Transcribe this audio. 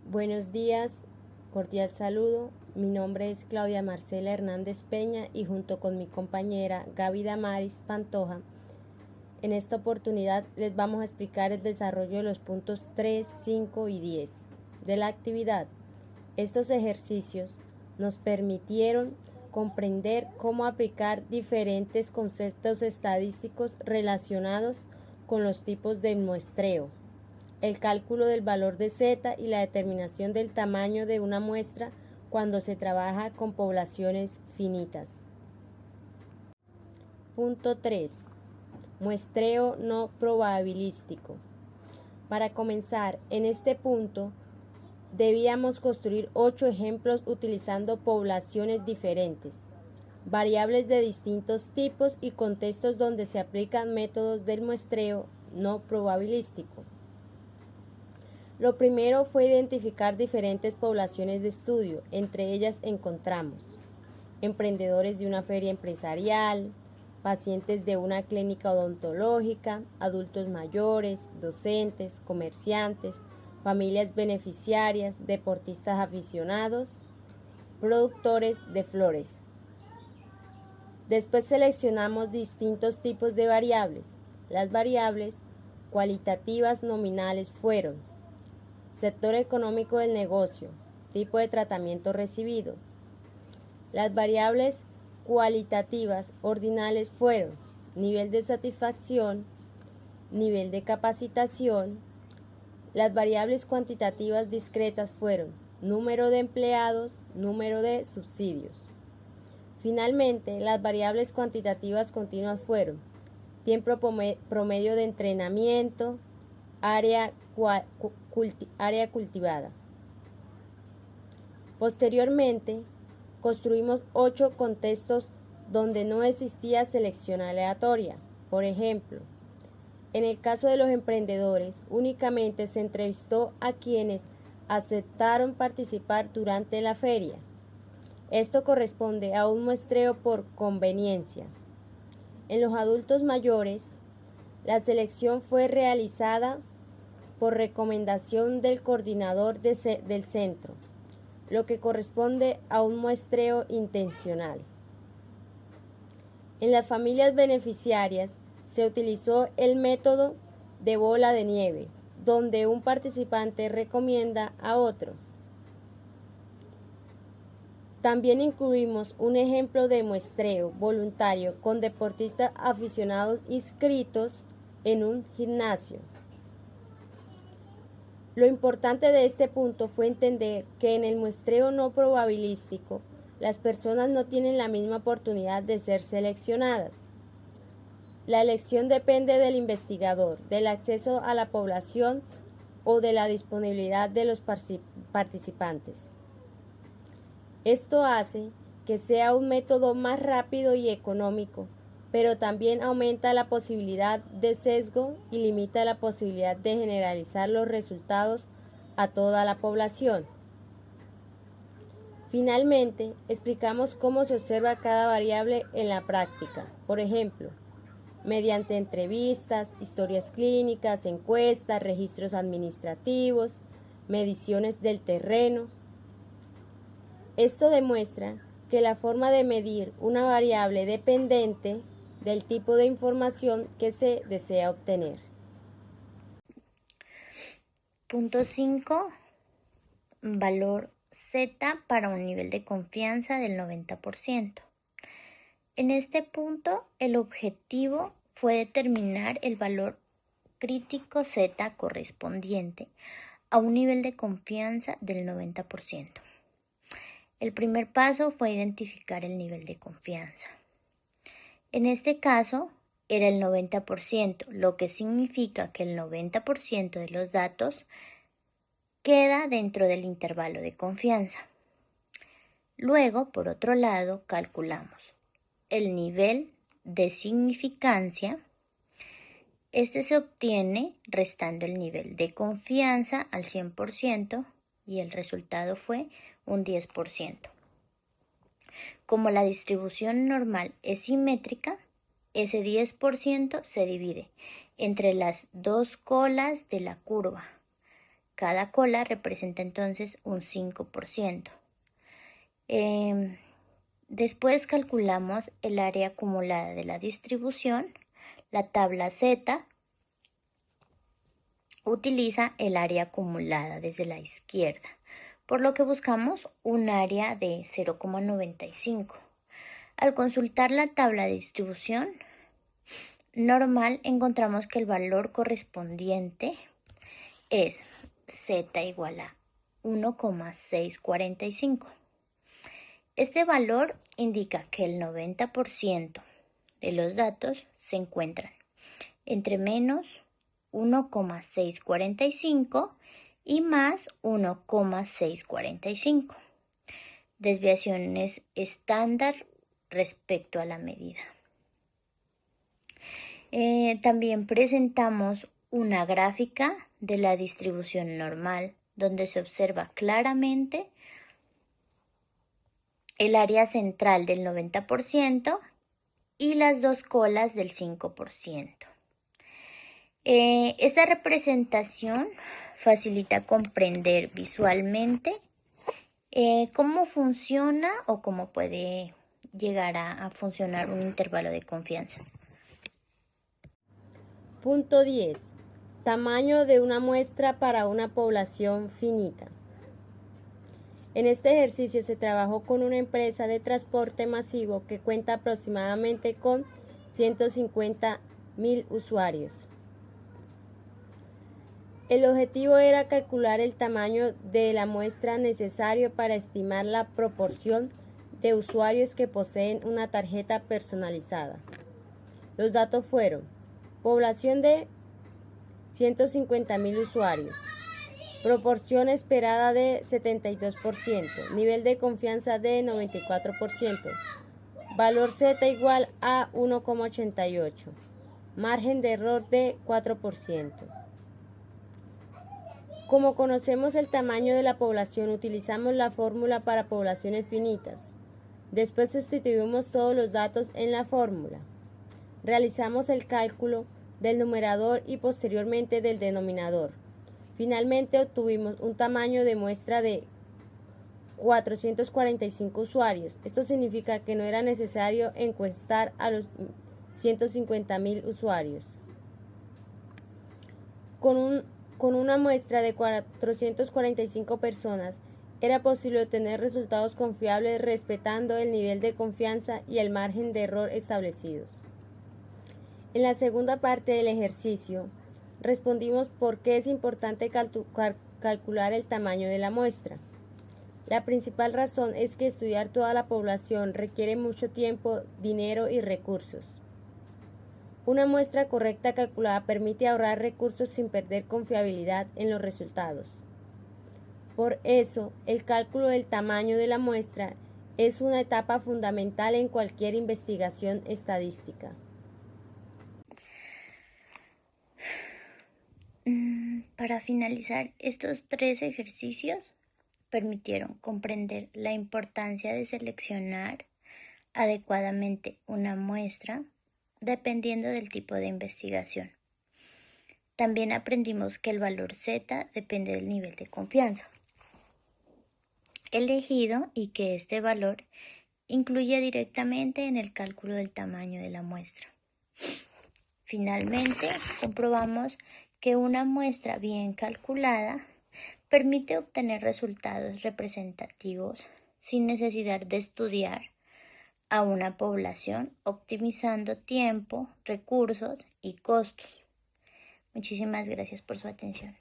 Buenos días, cordial saludo. Mi nombre es Claudia Marcela Hernández Peña y junto con mi compañera Gaby Damaris Pantoja, en esta oportunidad les vamos a explicar el desarrollo de los puntos 3, 5 y 10 de la actividad. Estos ejercicios nos permitieron comprender cómo aplicar diferentes conceptos estadísticos relacionados con los tipos de muestreo, el cálculo del valor de Z y la determinación del tamaño de una muestra cuando se trabaja con poblaciones finitas. Punto 3. Muestreo no probabilístico. Para comenzar, en este punto, debíamos construir 8 ejemplos utilizando poblaciones diferentes, variables de distintos tipos y contextos donde se aplican métodos del muestreo no probabilístico. Lo primero fue identificar diferentes poblaciones de estudio. Entre ellas encontramos emprendedores de una feria empresarial, pacientes de una clínica odontológica, adultos mayores, docentes, comerciantes, familias beneficiarias, deportistas aficionados, productores de flores. Después seleccionamos distintos tipos de variables. Las variables cualitativas nominales fueron sector económico del negocio, tipo de tratamiento recibido. Las variables cualitativas ordinales fueron nivel de satisfacción, nivel de capacitación. Las variables cuantitativas discretas fueron número de empleados, número de subsidios. Finalmente, las variables cuantitativas continuas fueron tiempo promedio de entrenamiento, área cultivada. Posteriormente, construimos 8 contextos donde no existía selección aleatoria. Por ejemplo, en el caso de los emprendedores, únicamente se entrevistó a quienes aceptaron participar durante la feria. Esto corresponde a un muestreo por conveniencia. En los adultos mayores, la selección fue realizada por recomendación del coordinador del centro, lo que corresponde a un muestreo intencional. En las familias beneficiarias se utilizó el método de bola de nieve, donde un participante recomienda a otro. También incluimos un ejemplo de muestreo voluntario con deportistas aficionados inscritos en un gimnasio. Lo importante de este punto fue entender que en el muestreo no probabilístico, las personas no tienen la misma oportunidad de ser seleccionadas. La elección depende del investigador, del acceso a la población o de la disponibilidad de los participantes. Esto hace que sea un método más rápido y económico, pero también aumenta la posibilidad de sesgo y limita la posibilidad de generalizar los resultados a toda la población. Finalmente, explicamos cómo se observa cada variable en la práctica. Por ejemplo, mediante entrevistas, historias clínicas, encuestas, registros administrativos, mediciones del terreno. Esto demuestra que la forma de medir una variable dependiente del tipo de información que se desea obtener. Punto 5. Valor Z para un nivel de confianza del 90%. En este punto, el objetivo fue determinar el valor crítico Z correspondiente a un nivel de confianza del 90%. El primer paso fue identificar el nivel de confianza. En este caso, era el 90%, lo que significa que el 90% de los datos queda dentro del intervalo de confianza. Luego, por otro lado, calculamos el nivel de significancia. Este se obtiene restando el nivel de confianza al 100% y el resultado fue un 10%. Como la distribución normal es simétrica, ese 10% se divide entre las dos colas de la curva, Cada cola representa entonces un 5%. Después calculamos el área acumulada de la distribución. La tabla Z utiliza el área acumulada desde la izquierda, por lo que buscamos un área de 0,95. Al consultar la tabla de distribución normal, encontramos que el valor correspondiente es Z igual a 1,645. Este valor indica que el 90% de los datos se encuentran entre menos 1,645 y más 1,645. Desviaciones estándar respecto a la medida. También presentamos una gráfica de la distribución normal, donde se observa claramente el área central del 90% y las dos colas del 5%. Esta representación facilita comprender visualmente cómo funciona o cómo puede llegar a funcionar un intervalo de confianza. Punto 10. Tamaño de una muestra para una población finita. En este ejercicio se trabajó con una empresa de transporte masivo que cuenta aproximadamente con 150.000 usuarios. El objetivo era calcular el tamaño de la muestra necesario para estimar la proporción de usuarios que poseen una tarjeta personalizada. Los datos fueron: población de 150.000 usuarios, proporción esperada de 72%, nivel de confianza de 94%, valor Z igual a 1,88, margen de error de 4%. Como conocemos el tamaño de la población, utilizamos la fórmula para poblaciones finitas. Después sustituimos todos los datos en la fórmula. Realizamos el cálculo del numerador y posteriormente del denominador. Finalmente obtuvimos un tamaño de muestra de 445 usuarios. Esto significa que no era necesario encuestar a los 150.000 usuarios. Con una muestra de 445 personas, era posible obtener resultados confiables respetando el nivel de confianza y el margen de error establecidos. En la segunda parte del ejercicio, respondimos por qué es importante calcular el tamaño de la muestra. La principal razón es que estudiar toda la población requiere mucho tiempo, dinero y recursos. Una muestra correcta calculada permite ahorrar recursos sin perder confiabilidad en los resultados. Por eso, el cálculo del tamaño de la muestra es una etapa fundamental en cualquier investigación estadística. Para finalizar, estos 3 ejercicios permitieron comprender la importancia de seleccionar adecuadamente una muestra dependiendo del tipo de investigación. También aprendimos que el valor Z depende del nivel de confianza elegido y que este valor incluye directamente en el cálculo del tamaño de la muestra. Finalmente, comprobamos que una muestra bien calculada permite obtener resultados representativos sin necesidad de estudiar a una población, optimizando tiempo, recursos y costos. Muchísimas gracias por su atención.